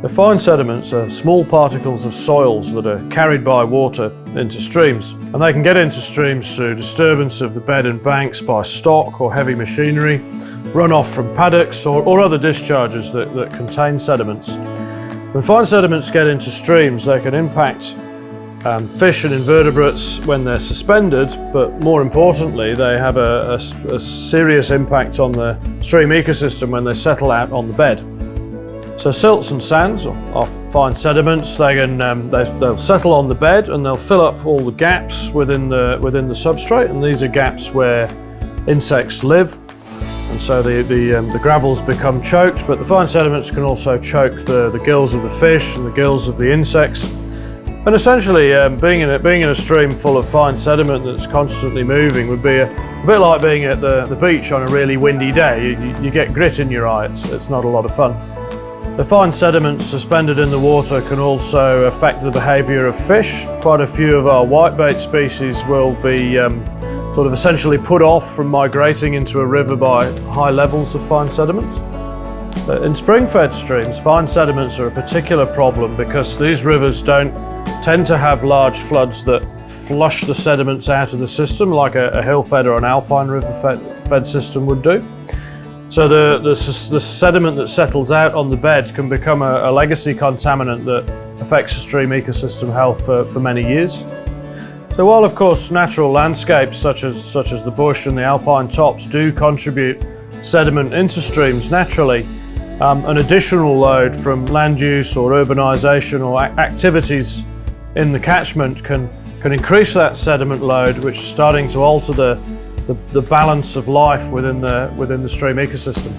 The fine sediments are small particles of soils that are carried by water into streams, and they can get into streams through disturbance of the bed and banks by stock or heavy machinery, runoff from paddocks or other discharges that contain sediments. When fine sediments get into streams, they can impact fish and invertebrates when they're suspended, but more importantly, they have a serious impact on the stream ecosystem when they settle out on the bed. So silts and sands are fine sediments. They'll settle on the bed and they'll fill up all the gaps within the substrate, and these are gaps where insects live. And so the gravels become choked, but the fine sediments can also choke the gills of the fish and the gills of the insects. And essentially, being in a stream full of fine sediment that's constantly moving would be a bit like being at the beach on a really windy day. You get grit in your eye. It's not a lot of fun. The fine sediments suspended in the water can also affect the behaviour of fish. Quite a few of our whitebait species will be sort of essentially put off from migrating into a river by high levels of fine sediment. In spring-fed streams, fine sediments are a particular problem because these rivers don't tend to have large floods that flush the sediments out of the system like a hill-fed or an alpine river-fed system would do. So the sediment that settles out on the bed can become a legacy contaminant that affects the stream ecosystem health for many years. So while of course natural landscapes such as the bush and the alpine tops do contribute sediment into streams naturally, an additional load from land use or urbanisation or activities in the catchment can increase that sediment load, which is starting to alter the balance of life within the stream ecosystem.